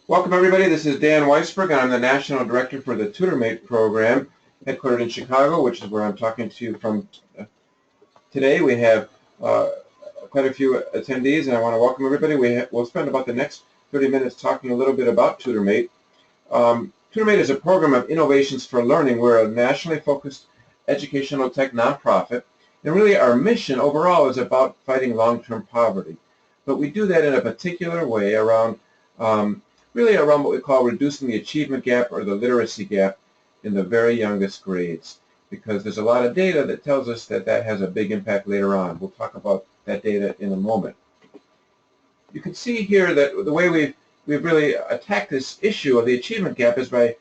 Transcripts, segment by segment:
Welcome everybody, this is Dan Weisberg and I'm the National Director for the TutorMate Program, headquartered in Chicago, which is where I'm talking to you from today. We have quite a few attendees and I want to welcome everybody. We'll spend about the next 30 minutes talking a little bit about TutorMate. TutorMate is a program of innovations for learning. We're a nationally focused educational tech nonprofit, and really our mission overall is about fighting long-term poverty. But we do that in a particular way around really around what we call reducing the achievement gap or the literacy gap in the very youngest grades, because there's a lot of data that tells us that that has a big impact later on. We'll talk about that data in a moment. You can see here that the way we've really attacked this issue of the achievement gap is by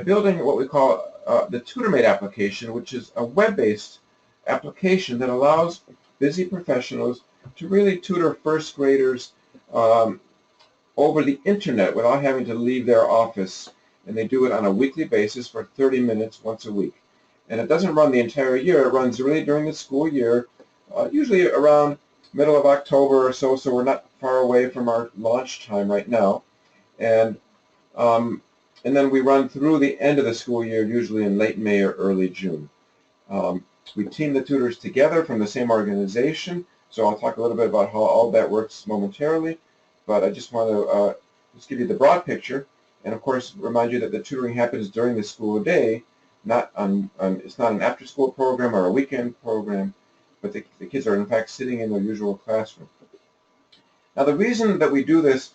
building what we call the TutorMade Application, which is a web-based application that allows busy professionals to really tutor first graders over the internet without having to leave their office, and they do it on a weekly basis for 30 minutes once a week. And it doesn't run the entire year, it runs really during the school year, usually around middle of October or so, so we're not far away from our launch time right now. And then we run through the end of the school year, usually in late May or early June. We team the tutors together from the same organization, so I'll talk a little bit about how all that works momentarily. But I just want to just give you the broad picture, and of course remind you that the tutoring happens during the school day, not it's not an after-school program or a weekend program, but the kids are in fact sitting in their usual classroom. Now the reason that we do this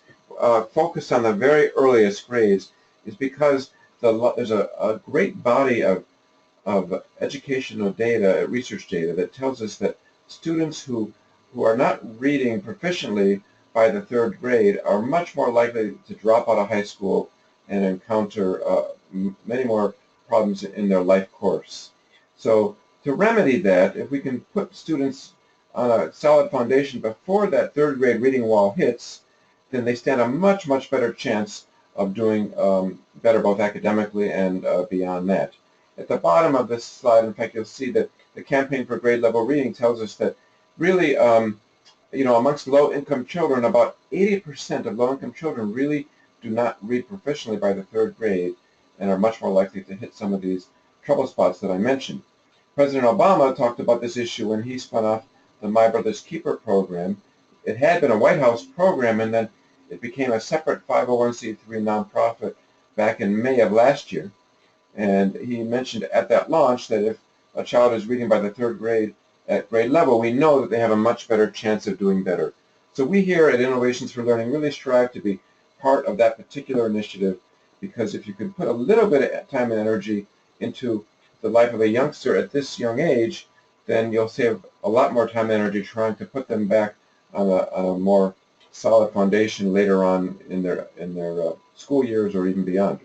focus on the very earliest grades is because there's a great body of educational data, research data, that tells us that students who are not reading proficiently by the third grade are much more likely to drop out of high school and encounter many more problems in their life course. So to remedy that, if we can put students on a solid foundation before that third grade reading wall hits, then they stand a much better chance of doing better both academically and beyond that. At the bottom of this slide, in fact, you'll see that the Campaign for Grade Level Reading tells us that really amongst low-income children, about 80% of low-income children really do not read proficiently by the third grade and are much more likely to hit some of these trouble spots that I mentioned. President Obama talked about this issue when he spun off the My Brother's Keeper program. It had been a White House program, and then it became a separate 501c3 nonprofit back in May of last year. And he mentioned at that launch that if a child is reading by the third grade at grade level, we know that they have a much better chance of doing better. So we here at Innovations for Learning really strive to be part of that particular initiative, because if you can put a little bit of time and energy into the life of a youngster at this young age, then you'll save a lot more time and energy trying to put them back on a more solid foundation later on in their school years or even beyond.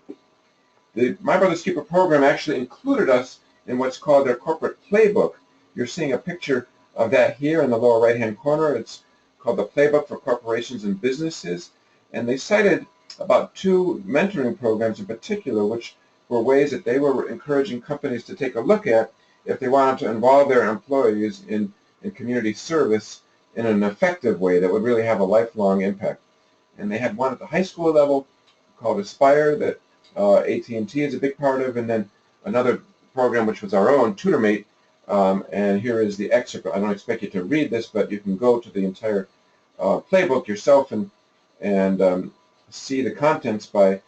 The My Brother's Keeper program actually included us in what's called their corporate playbook. You're seeing a picture of that here in the lower right-hand corner. It's called the Playbook for Corporations and Businesses. And they cited about 2 mentoring programs in particular, which were ways that they were encouraging companies to take a look at if they wanted to involve their employees in community service in an effective way that would really have a lifelong impact. And they had one at the high school level called Aspire that AT&T is a big part of, and then another program which was our own, TutorMate. And here is the excerpt. I don't expect you to read this, but you can go to the entire playbook yourself and see the contents by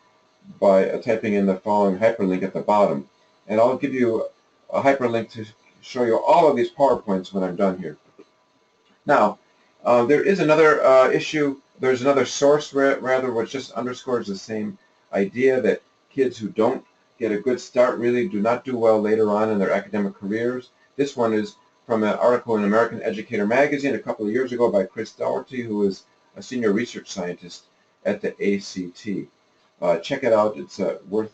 typing in the following hyperlink at the bottom. And I'll give you a hyperlink to show you all of these PowerPoints when I'm done here. Now, there is another issue. There's another source, rather, which just underscores the same idea that kids who don't get a good start really do not do well later on in their academic careers. This one is from an article in American Educator magazine a couple of years ago by Chris Dougherty, who is a senior research scientist at the ACT. Check it out. It's worth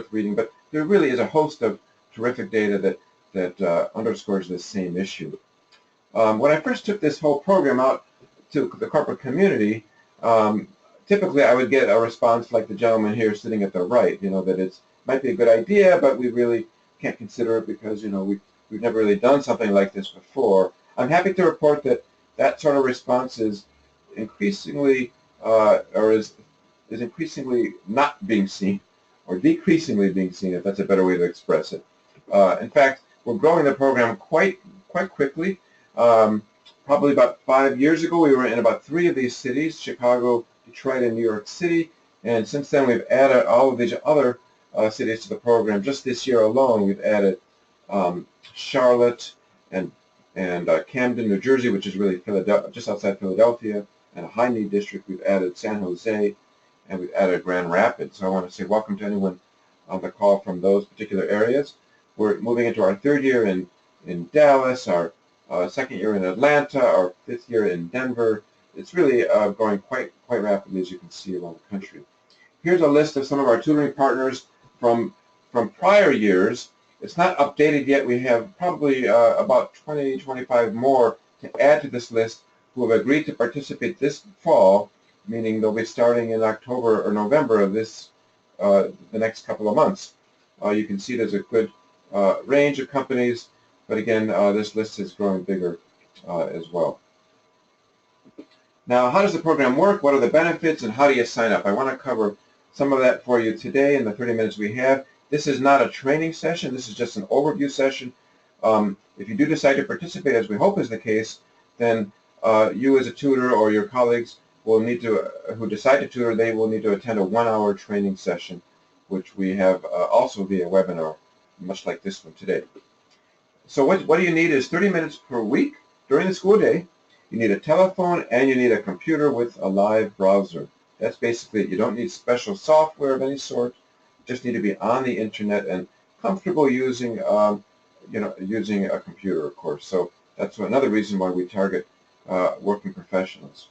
reading. But there really is a host of terrific data that underscores this same issue. When I first took this whole program out to the corporate community, typically I would get a response like the gentleman here sitting at the right, that it might be a good idea, but we really can't consider it because, we've never really done something like this before. I'm happy to report that that sort of response is increasingly, or is is increasingly not being seen, or decreasingly being seen, if that's a better way to express it. In fact, we're growing the program quite quickly. Probably about 5 years ago, we were in about 3 of these cities: Chicago, Detroit, and New York City. And since then, we've added all of these other cities to the program. Just this year alone, we've added Charlotte and Camden, New Jersey, which is really just outside Philadelphia, and a high-need district. We've added San Jose, and we've added Grand Rapids. So I want to say welcome to anyone on the call from those particular areas. We're moving into our 3rd year in Dallas, our 2nd year in Atlanta, our 5th year in Denver. It's really growing quite rapidly, as you can see, around the country. Here's a list of some of our tutoring partners from prior years. It's not updated yet. We have probably about 25 more to add to this list who have agreed to participate this fall, meaning they'll be starting in October or November of this the next couple of months. You can see there's a good range of companies, but again, this list is growing bigger as well. Now, how does the program work? What are the benefits, and how do you sign up? I want to cover some of that for you today in the 30 minutes we have. This is not a training session. This is just an overview session. If you do decide to participate, as we hope is the case, then you as a tutor or your colleagues will need to, who decide to tutor, they will need to attend a 1-hour training session, which we have also via webinar, much like this one today. So what do you need is 30 minutes per week during the school day. You need a telephone and you need a computer with a live browser. That's basically it. You don't need special software of any sort. You just need to be on the internet and comfortable using, using a computer, of course. So that's another reason why we target working professionals.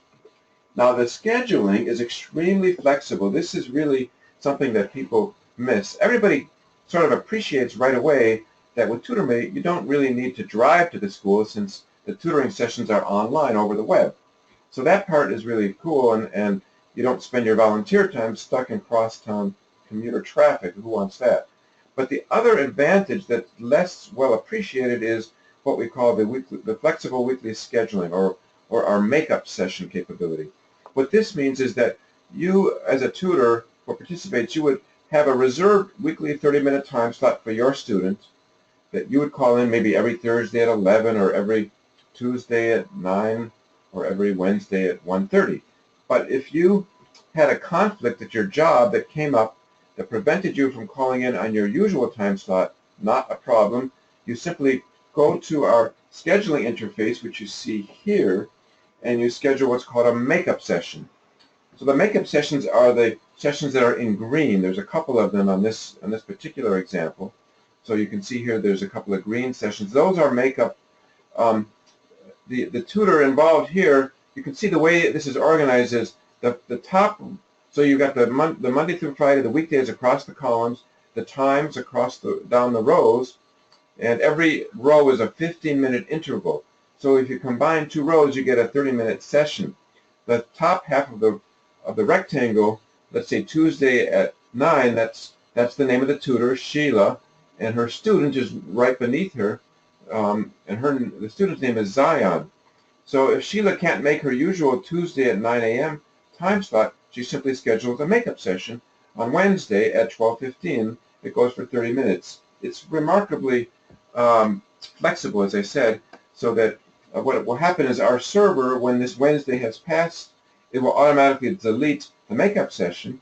Now, the scheduling is extremely flexible. This is really something that people miss. Everybody sort of appreciates right away that with TutorMate, you don't really need to drive to the school, since the tutoring sessions are online over the web. So that part is really cool, and you don't spend your volunteer time stuck in crosstown commuter traffic. Who wants that? But the other advantage that's less well appreciated is what we call the flexible weekly scheduling, or our makeup session capability. What this means is that you, as a tutor who participates, you would have a reserved weekly 30-minute time slot for your student that you would call in maybe every Thursday at 11, or every Tuesday at 9, or every Wednesday at 1:30. But if you had a conflict at your job that came up that prevented you from calling in on your usual time slot, not a problem. You simply go to our scheduling interface, which you see here, and you schedule what's called a makeup session. So the makeup sessions are the sessions that are in green. There's a couple of them on this particular example. So you can see here there's a couple of green sessions. Those are makeup. The tutor involved here, you can see the way this is organized is the top, so you've got the Monday through Friday, the weekdays across the columns, the times across down the rows, and every row is a 15-minute interval. So if you combine 2 rows, you get a 30-minute session. The top half of the rectangle, let's say Tuesday at 9, that's the name of the tutor, Sheila, and her student is right beneath her, and the student's name is Zion. So if Sheila can't make her usual Tuesday at 9 a.m. time slot, she simply schedules a makeup session on Wednesday at 12:15. It goes for 30 minutes. It's remarkably flexible, as I said, so that what will happen is our server, when this Wednesday has passed, it will automatically delete the makeup session,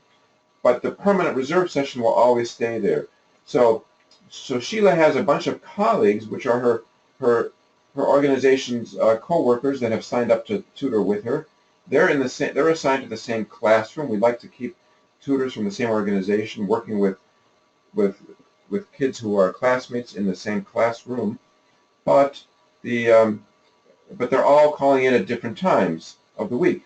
but the permanent reserve session will always stay there. So Sheila has a bunch of colleagues, which are her organization's co-workers that have signed up to tutor with her. They're assigned to the same classroom. We like to keep tutors from the same organization working with kids who are classmates in the same classroom, but they're all calling in at different times of the week.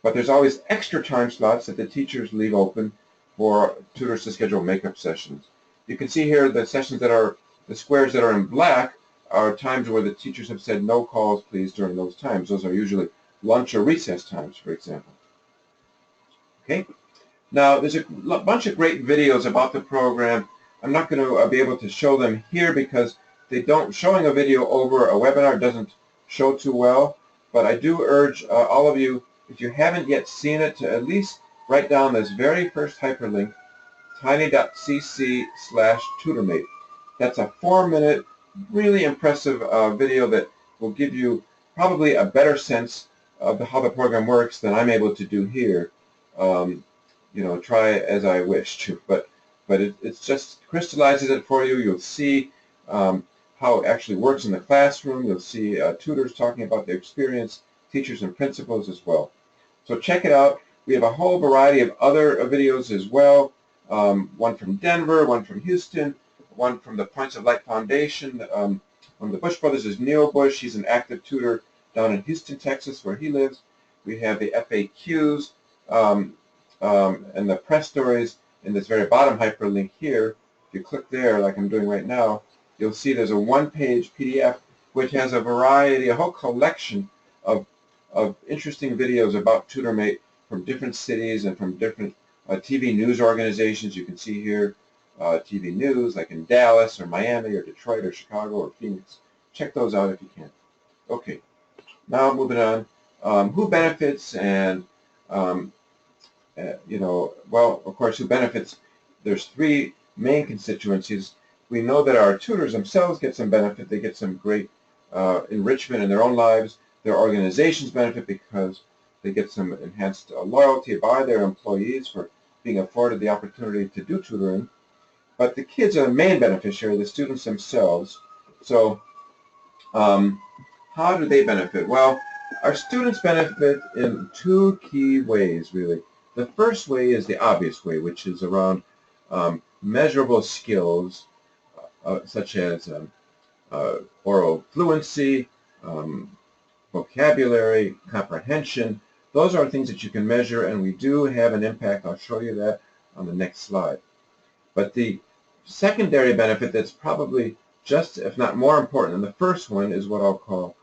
But there's always extra time slots that the teachers leave open for tutors to schedule makeup sessions. You can see here the sessions the squares that are in black are times where the teachers have said no calls please during those times. Those are usually lunch or recess times, for example. Okay. Now, there's a bunch of great videos about the program. I'm not going to be able to show them here because showing a video over a webinar doesn't show too well, but I do urge all of you, if you haven't yet seen it, to at least write down this very first hyperlink, tiny.cc/TutorMate. That's a 4-minute, really impressive video that will give you probably a better sense of how the program works than I'm able to do here. You know, try as I wish to, but it just crystallizes it for you. You'll see how it actually works in the classroom. You'll see tutors talking about their experience, teachers and principals as well. So check it out. We have a whole variety of other videos as well. One from Denver, one from Houston, one from the Points of Light Foundation. One of the Bush brothers is Neil Bush. He's an active tutor down in Houston, Texas, where he lives. We have the FAQs and the press stories in this very bottom hyperlink here. If you click there, like I'm doing right now, you'll see there's a one-page PDF which has a variety, a whole collection of interesting videos about TutorMate from different cities and from different TV news organizations. You can see here TV news like in Dallas or Miami or Detroit or Chicago or Phoenix. Check those out if you can. Okay, now moving on. Who benefits and you know, well, of course, who benefits? There's 3 main constituencies. We know that our tutors themselves get some benefit. They get some great enrichment in their own lives. Their organizations benefit because they get some enhanced loyalty by their employees for being afforded the opportunity to do tutoring. But the kids are the main beneficiary, the students themselves. So how do they benefit? Well, our students benefit in 2 key ways, really. The first way is the obvious way, which is around measurable skills such as oral fluency, vocabulary, comprehension. Those are things that you can measure, and we do have an impact. I'll show you that on the next slide. But the secondary benefit that's probably just, if not more important than the first one, is what I'll call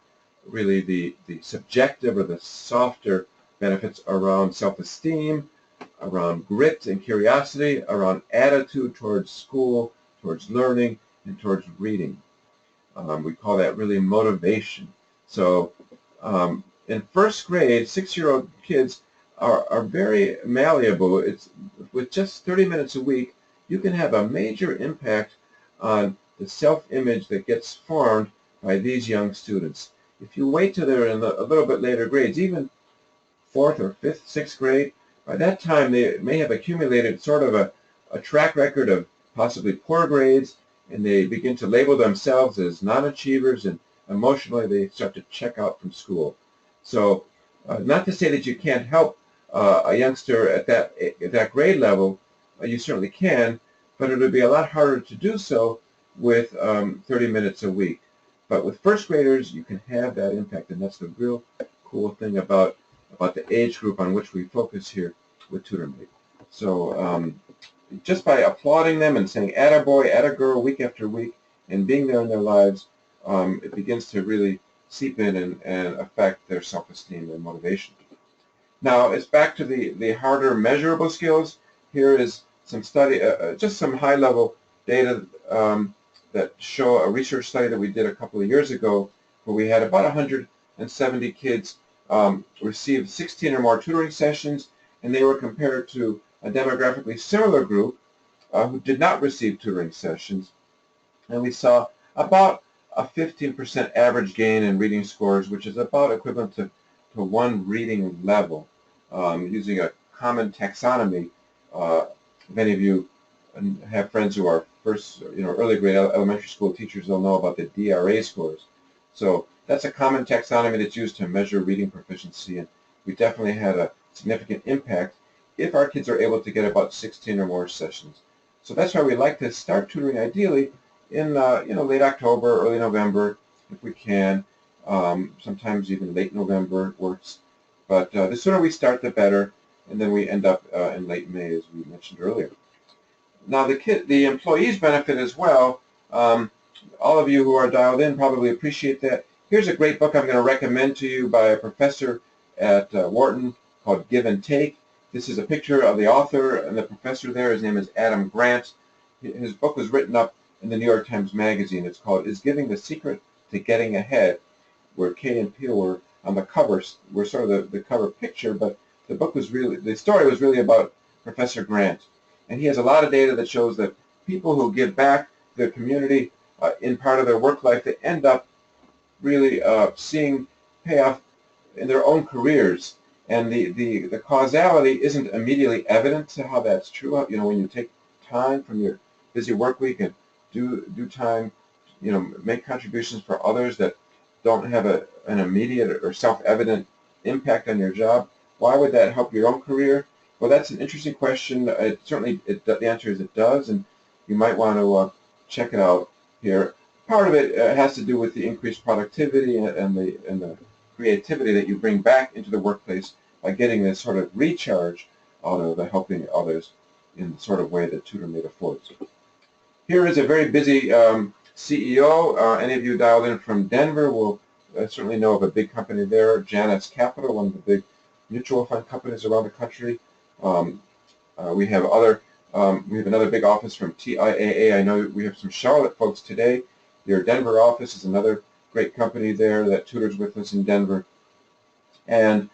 really the subjective or the softer benefits around self-esteem, around grit and curiosity, around attitude towards school, towards learning, and towards reading. We call that really motivation. So in first grade, 6-year-old kids are very malleable. It's with just 30 minutes a week, you can have a major impact on the self-image that gets formed by these young students. If you wait till they're in a little bit later grades, even 4th or 5th, 6th grade, by that time they may have accumulated sort of a track record of possibly poor grades, and they begin to label themselves as non-achievers, and emotionally they start to check out from school. So not to say that you can't help a youngster at that grade level, you certainly can, but it would be a lot harder to do so with 30 minutes a week. But with first graders, you can have that impact, and that's the real cool thing about the age group on which we focus here with TutorMate. So just by applauding them and saying attaboy, attagirl week after week and being there in their lives, it begins to really seep in and affect their self-esteem and motivation. Now it's back to the harder measurable skills. Here is some study, just some high-level data that show a research study that we did a couple of years ago, where we had about 170 kids receive 16 or more tutoring sessions, and they were compared to a demographically similar group who did not receive tutoring sessions, and we saw about a 15% average gain in reading scores, which is about equivalent to 1 reading level, using a common taxonomy. If any of you have friends who are early grade elementary school teachers, they'll know about the DRA scores. So that's a common taxonomy that's used to measure reading proficiency, and we definitely had a significant impact if our kids are able to get about 16 or more sessions. So that's why we like to start tutoring ideally in late October, early November, if we can. Sometimes even late November works. But the sooner we start, the better, and then we end up in late May, as we mentioned earlier. Now the employees benefit as well. All of you who are dialed in probably appreciate that. Here's a great book I'm going to recommend to you by a professor at Wharton called Give and Take. This is a picture of the author and the professor there. His name is Adam Grant. His book was written up in the New York Times Magazine. It's called Is Giving the Secret to Getting Ahead, where Kay and Peel were on the cover. We're sort of the cover picture, but the story was really about Professor Grant, and he has a lot of data that shows that people who give back to their community in part of their work life, they end up really seeing payoff in their own careers. And the causality isn't immediately evident to how that's true. You know, when you take time from your busy work week and do time, you know, make contributions for others that don't have an immediate or self-evident impact on your job, why would that help your own career? Well, that's an interesting question. The answer is it does, and you might want to check it out here. Part of it has to do with the increased productivity and the creativity that you bring back into the workplace by getting this sort of recharge out of helping others in the sort of way that TutorMate affords. Here is a very busy CEO. Any of you dialed in from Denver will certainly know of a big company there, Janus Capital, one of the big mutual fund companies around the country. We have another big office from TIAA. I know we have some Charlotte folks today. Your Denver office is another great company there that tutors with us in Denver. And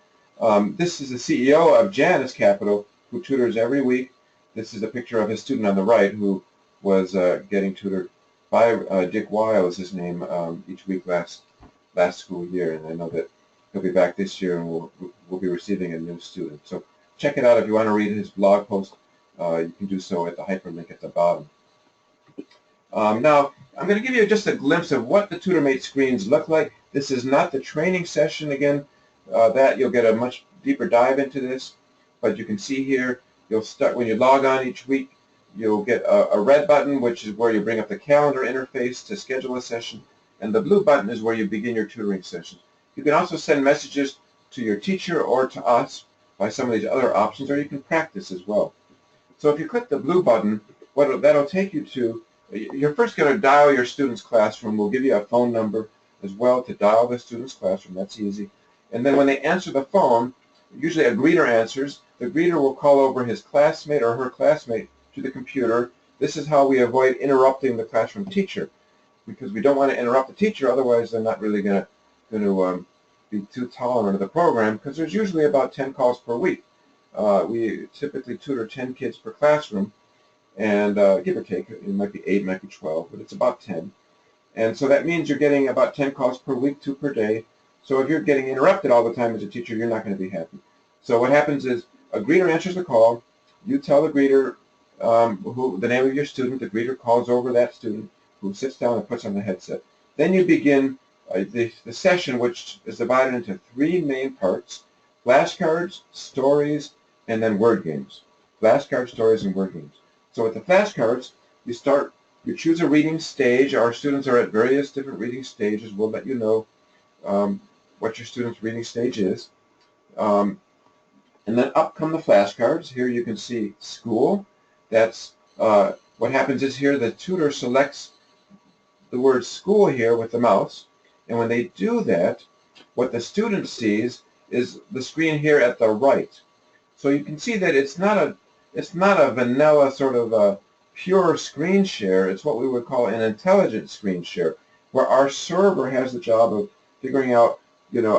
this is the CEO of Janus Capital, who tutors every week. This is a picture of his student on the right, who was getting tutored by Dick Weil, is his name, each week last school year. And I know that he'll be back this year, and we'll be receiving a new student. So check it out if you want to read his blog post. You can do so at the hyperlink at the bottom. Now, I'm going to give you just a glimpse of what the TutorMate screens look like. This is not the training session. Again, that you'll get a much deeper dive into this. But you can see here, you'll start when you log on each week. You'll get a red button, which is where you bring up the calendar interface to schedule a session, and the blue button is where you begin your tutoring session. You can also send messages to your teacher or to us by some of these other options, or you can practice as well. So if you click the blue button, what that'll take you to, you're first going to dial your student's classroom. We'll give you a phone number as well to dial the student's classroom. That's easy. And then when they answer the phone, usually a greeter answers. The greeter will call over his classmate or her classmate to the computer. This is how we avoid interrupting the classroom teacher, because we don't want to interrupt the teacher. Otherwise, they're not really going to be too tolerant of the program, because there's usually about 10 calls per week. We typically tutor 10 kids per classroom, and give or take, it might be 8, might be 12, but it's about 10. And so that means you're getting about 10 calls per week, 2 per day. So if you're getting interrupted all the time as a teacher, you're not going to be happy. So what happens is a greeter answers the call. You tell the greeter the name of your student. The greeter calls over that student, who sits down and puts on the headset. Then you begin the session, which is divided into 3 main parts: flashcards, stories, and then word games. Flashcards, stories, and word games. So with the flashcards, you choose a reading stage. Our students are at various different reading stages. We'll let you know what your student's reading stage is. And then up come the flashcards. Here you can see school. That's what happens is here the tutor selects the word school here with the mouse. And when they do that, what the student sees is the screen here at the right. So you can see that it's not a vanilla sort of a pure screen share. It's what we would call an intelligent screen share, where our server has the job of figuring out,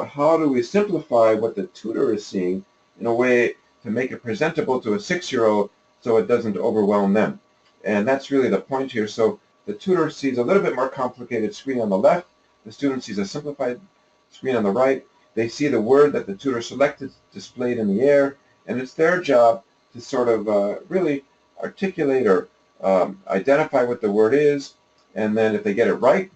how do we simplify what the tutor is seeing in a way to make it presentable to a 6-year-old so it doesn't overwhelm them. And that's really the point here. So the tutor sees a little bit more complicated screen on the left. The student sees a simplified screen on the right. They see the word that the tutor selected displayed in the air, and it's their job to sort of really articulate or identify what the word is. And then if they get it right,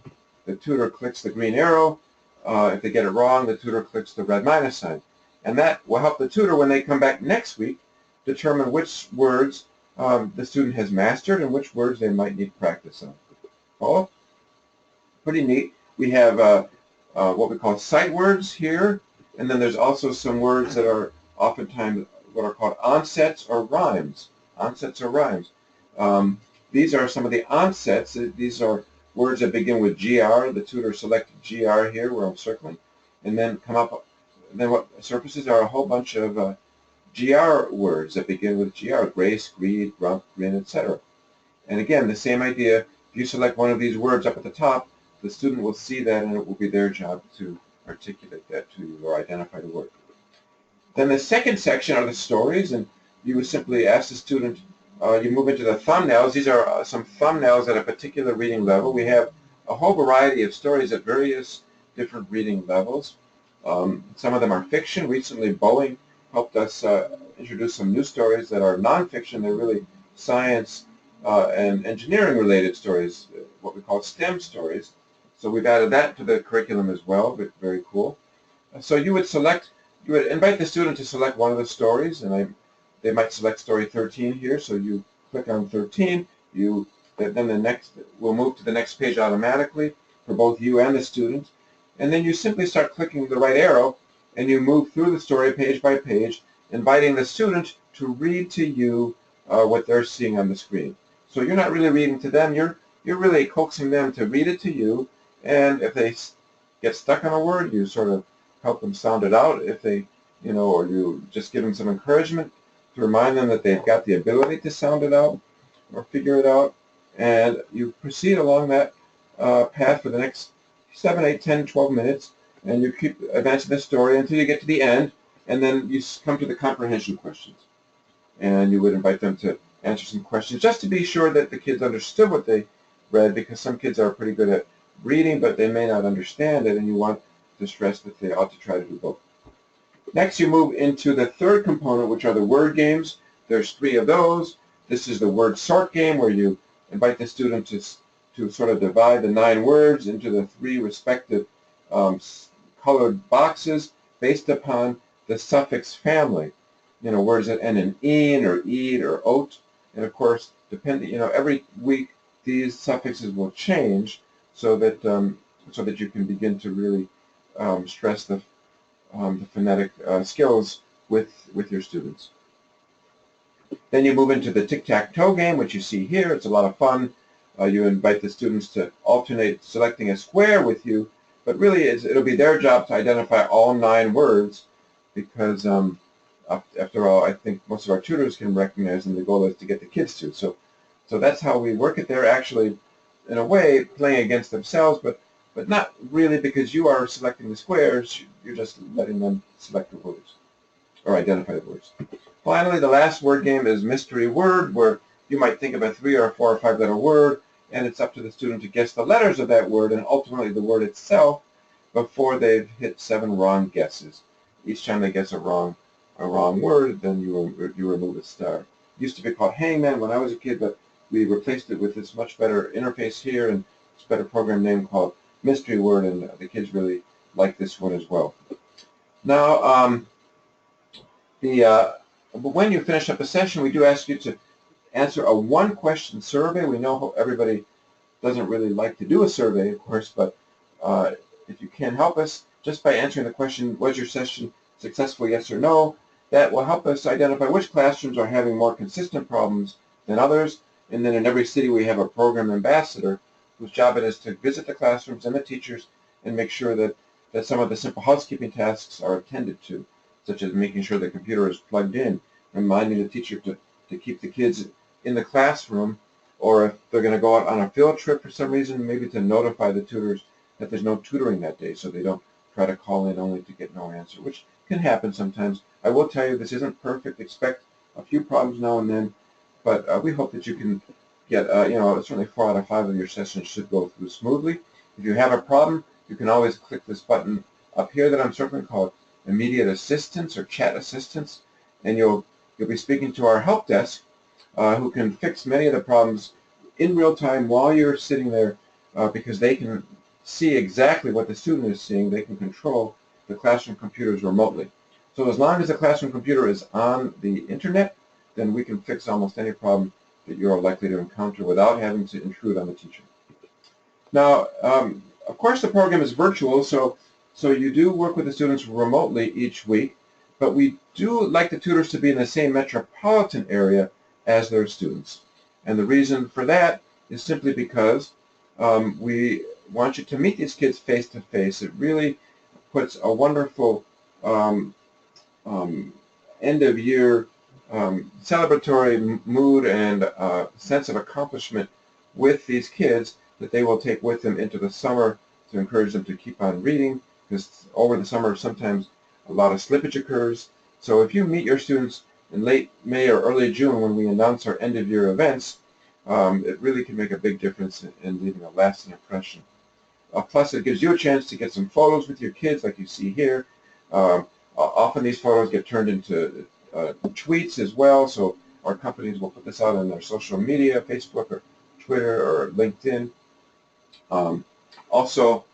the tutor clicks the green arrow. If they get it wrong, the tutor clicks the red minus sign. And that will help the tutor, when they come back next week, determine which words the student has mastered and which words they might need practice on. Oh, pretty neat. We have what we call sight words here, and then there's also some words that are oftentimes what are called onsets or rhymes. Onsets or rhymes. These are some of the onsets. These are words that begin with GR. The tutor selected GR here, where I'm circling, and then come up. And then what surfaces are a whole bunch of GR words that begin with GR: grace, greed, rump, grin, etc. And again, the same idea. If you select one of these words up at the top, the student will see that, and it will be their job to articulate that to you or identify the word. Then the second section are the stories, and you would simply ask the student, you move into the thumbnails. These are some thumbnails at a particular reading level. We have a whole variety of stories at various different reading levels. Some of them are fiction. Recently, Boeing helped us introduce some new stories that are nonfiction. They're really science and engineering related stories, what we call STEM stories. So we've added that to the curriculum as well, but very cool. So you would invite the student to select one of the stories, and they might select story 13 here, so you click on 13, then we'll move to the next page automatically for both you and the student, and then you simply start clicking the right arrow, and you move through the story page by page, inviting the student to read to you what they're seeing on the screen. So you're not really reading to them, you're really coaxing them to read it to you, and if they get stuck on a word, you sort of help them sound it out. If they, or you just give them some encouragement to remind them that they've got the ability to sound it out or figure it out, and you proceed along that path for the next 7, 8, 10, 12 minutes, and you keep advancing the story until you get to the end, and then you come to the comprehension questions. And you would invite them to answer some questions just to be sure that the kids understood what they read, because some kids are pretty good at reading, but they may not understand it, and you want to stress that they ought to try to do both. Next, you move into the third component, which are the word games. There's 3 of those. This is the word sort game, where you invite the student to sort of divide the 9 words into the 3 respective colored boxes based upon the suffix family. Words that end in "een" or "eed" or "oat. And of course, every week these suffixes will change so that you can begin to really stress the phonetic skills with your students. Then you move into the Tic Tac Toe game, which you see here. It's a lot of fun. You invite the students to alternate selecting a square with you, but really it'll be their job to identify all 9 words, because after all, I think most of our tutors can recognize them. The goal is to get the kids to. So that's how we work it. They're actually, in a way, playing against themselves, but not really, because you are selecting the squares. You're just letting them select the words or identify the words. Finally, the last word game is mystery word, where you might think of a 3 or 4 or 5 letter word, and it's up to the student to guess the letters of that word and ultimately the word itself before they've hit 7 wrong guesses. Each time they guess a wrong word, then you remove a star. It used to be called Hangman when I was a kid, but we replaced it with this much better interface here and this better program name called Mystery Word, and the kids really like this one as well. Now, when you finish up a session, we do ask you to answer a 1-question survey. We know everybody doesn't really like to do a survey, of course, but if you can help us just by answering the question, was your session successful, yes or no, that will help us identify which classrooms are having more consistent problems than others. And then in every city we have a program ambassador whose job it is to visit the classrooms and the teachers and make sure that some of the simple housekeeping tasks are attended to, such as making sure the computer is plugged in, reminding the teacher to keep the kids in the classroom, or if they're going to go out on a field trip for some reason, maybe to notify the tutors that there's no tutoring that day, so they don't try to call in only to get no answer, which can happen sometimes. I will tell you, this isn't perfect. Expect a few problems now and then, but we hope that you can get, certainly 4 out of 5 of your sessions should go through smoothly. If you have a problem, you can always click this button up here that I'm circling called Immediate Assistance or Chat Assistance, and you'll be speaking to our help desk, who can fix many of the problems in real time while you're sitting there, because they can see exactly what the student is seeing. They can control the classroom computers remotely. So as long as the classroom computer is on the internet, then we can fix almost any problem that you're likely to encounter without having to intrude on the teacher. Now, of course, the program is virtual, so you do work with the students remotely each week, but we do like the tutors to be in the same metropolitan area as their students. And the reason for that is simply because we want you to meet these kids face to face. It really puts a wonderful end-of-year celebratory mood and sense of accomplishment with these kids that they will take with them into the summer to encourage them to keep on reading, because over the summer sometimes a lot of slippage occurs, So if you meet your students in late May or early June when we announce our end-of-year events, it really can make a big difference in leaving a lasting impression. Plus, it gives you a chance to get some photos with your kids, like you see here. Often these photos get turned into tweets as well, so our companies will put this out on their social media, Facebook or Twitter or LinkedIn. Also,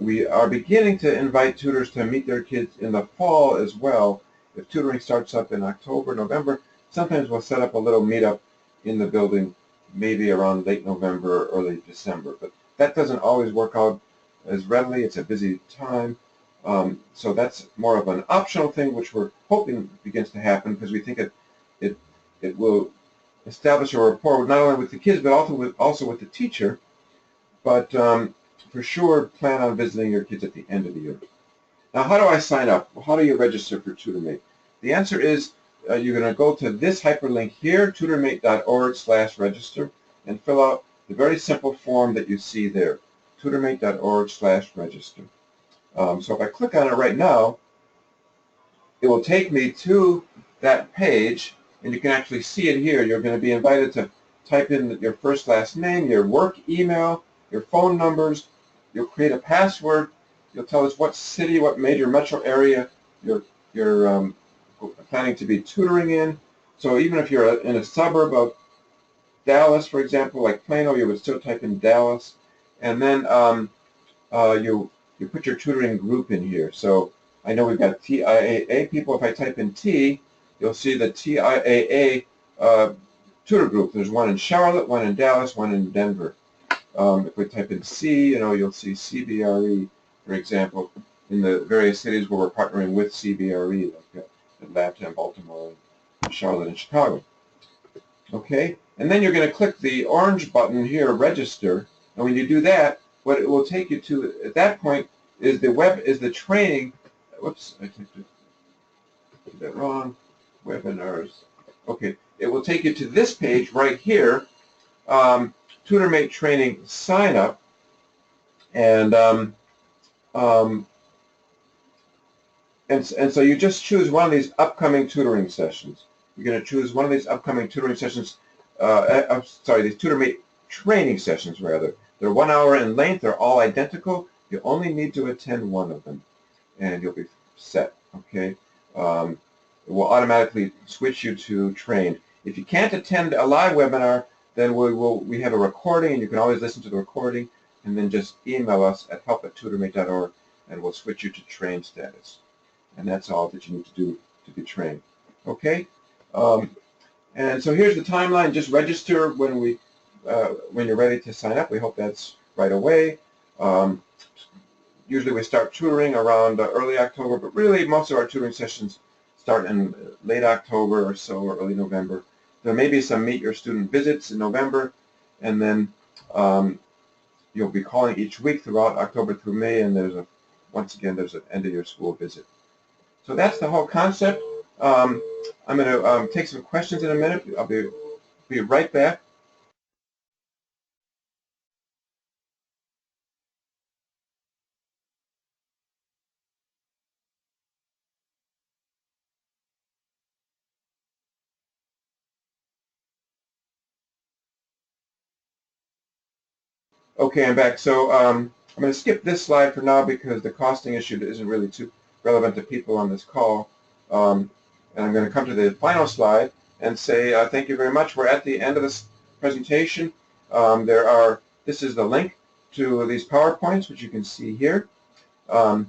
we are beginning to invite tutors to meet their kids in the fall as well. If tutoring starts up in October, November, sometimes we'll set up a little meetup in the building, maybe around late November or early December. But that doesn't always work out as readily. It's a busy time. So that's more of an optional thing, which we're hoping begins to happen because we think it will establish a rapport not only with the kids but also with the teacher. But for sure, plan on visiting your kids at the end of the year. Now, how do I sign up? How do you register for TutorMate? The answer is you're going to go to this hyperlink here, tutormate.org/register, and fill out the very simple form that you see there, tutormate.org/register. So if I click on it right now, it will take me to that page, and you can actually see it here. You're going to be invited to type in your first, last name, your work email, your phone numbers. You'll create a password. You'll tell us what city, what major metro area you're planning to be tutoring in. So even if you're in a suburb of Dallas, for example, like Plano, you would still type in Dallas. And then you put your tutoring group in here. So I know we've got TIAA people. If I type in T, you'll see the TIAA tutor group. There's one in Charlotte, one in Dallas, one in Denver. If we type in C, you'll see CBRE, for example, in the various cities where we're partnering with CBRE, like Atlanta and Baltimore, and Charlotte and Chicago. Okay, and then you're going to click the orange button here, register, and when you do that, what it will take you to at that point is the training. Whoops, I did that wrong. Webinars. Okay, it will take you to this page right here, TutorMate Training Sign Up, and so you just choose one of these upcoming tutoring sessions. You're going to choose one of these upcoming tutoring sessions. These TutorMate training sessions rather. They're 1 hour in length. They're all identical. You only need to attend one of them, and you'll be set. Okay. It will automatically switch you to trained. If you can't attend a live webinar, then we have a recording, and you can always listen to the recording, and then just email us at help@tutormate.org, and we'll switch you to trained status. And that's all that you need to do to be trained. Okay. And so here's the timeline. Just register when you're ready to sign up. We hope that's right away. Usually we start tutoring around early October, but really most of our tutoring sessions start in late October or so, or early November. There may be some meet your student visits in November, and then you'll be calling each week throughout October through May, and once again there's an end of your school visit. So that's the whole concept. I'm going to take some questions in a minute. I'll be right back. Okay, I'm back. So I'm going to skip this slide for now because the costing issue isn't really too relevant to people on this call. And I'm going to come to the final slide and say thank you very much. We're at the end of this presentation. This is the link to these PowerPoints, which you can see here. And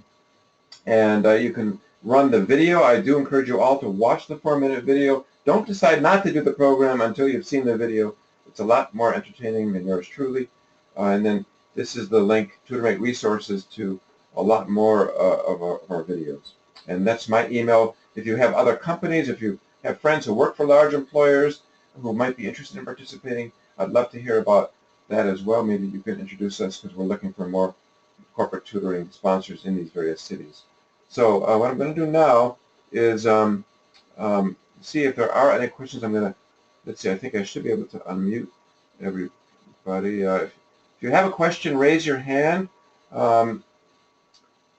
you can run the video. I do encourage you all to watch the 4-minute video. Don't decide not to do the program until you've seen the video. It's a lot more entertaining than yours truly. And then this is the link, TutorMate resources, to a lot more of our videos. And that's my email. If you have other companies, if you have friends who work for large employers who might be interested in participating, I'd love to hear about that as well. Maybe you can introduce us because we're looking for more corporate tutoring sponsors in these various cities. So what I'm going to do now is see if there are any questions. Let's see, I think I should be able to unmute everybody. If you have a question, raise your hand, and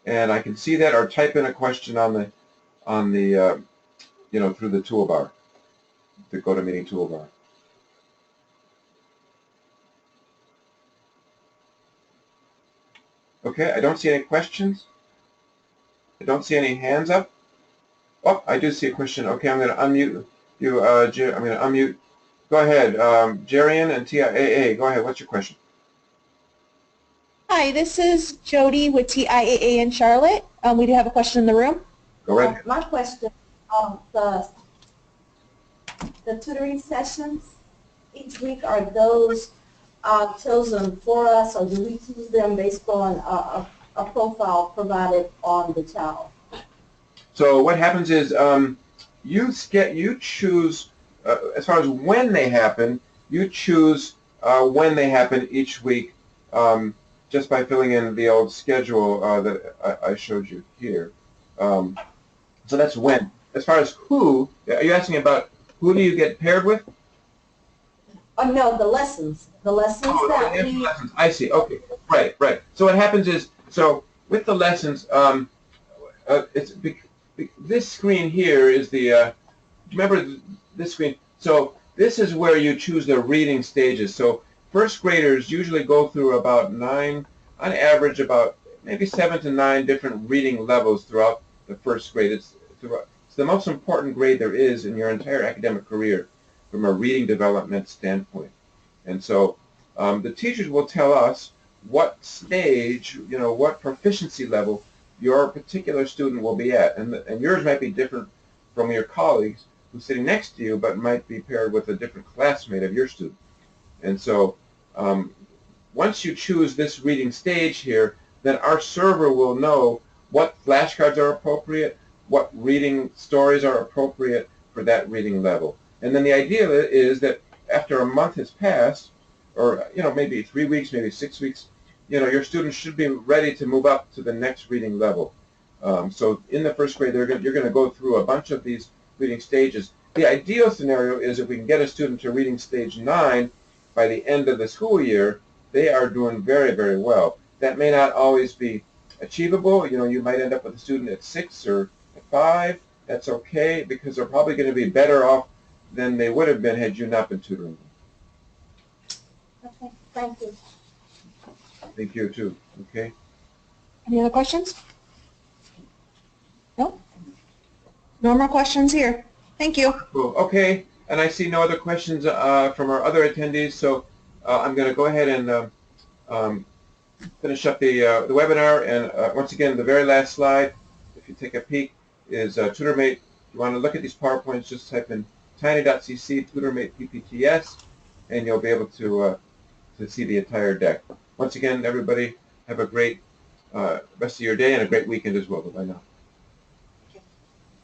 I can see that, or type in a question on on the, through the toolbar, the GoToMeeting toolbar. Okay, I don't see any questions. I don't see any hands up. Oh, I do see a question. Okay, I'm going to unmute you. I'm going to unmute. Go ahead, Jerian and TIAA. Go ahead. What's your question? Hi, this is Jody with TIAA in Charlotte. We do have a question in the room. Go ahead. My question, the tutoring sessions each week, are those chosen for us, or do we choose them based on a profile provided on the child? So what happens is you choose, as far as when they happen, you choose when they happen each week just by filling in the old schedule that I showed you here. So that's when. As far as who, are you asking about who do you get paired with? No, the lessons. The lessons that we... Lessons. I see. Okay. Right. So what happens is, so with the lessons, this screen here is the, remember this screen? So this is where you choose the reading stages. So first graders usually go through about 9, on average about maybe 7 to 9 different reading levels throughout the first grade. It's the most important grade there is in your entire academic career from a reading development standpoint. And so the teachers will tell us what stage, what proficiency level your particular student will be at. And yours might be different from your colleagues who's sitting next to you, but might be paired with a different classmate of your student. And so once you choose this reading stage here, then our server will know what flashcards are appropriate, what reading stories are appropriate for that reading level. And then the idea is that after a month has passed, or maybe 3 weeks, maybe 6 weeks, your students should be ready to move up to the next reading level. So in the first grade, you're going to go through a bunch of these reading stages. The ideal scenario is if we can get a student to reading stage 9 by the end of the school year, they are doing very, very well. That may not always be achievable. You might end up with a student at 6 or at 5. That's okay, because they're probably going to be better off than they would have been had you not been tutoring them. Okay, thank you. Thank you too. Okay. Any other questions? No? No more questions here. Thank you. Cool. Okay. And I see no other questions from our other attendees, so I'm going to go ahead and finish up the webinar. And once again, the very last slide, if you take a peek, is TutorMate. If you want to look at these PowerPoints, just type in tiny.cc TutorMate PPTS, and you'll be able to see the entire deck. Once again, everybody, have a great rest of your day and a great weekend as well. Bye now.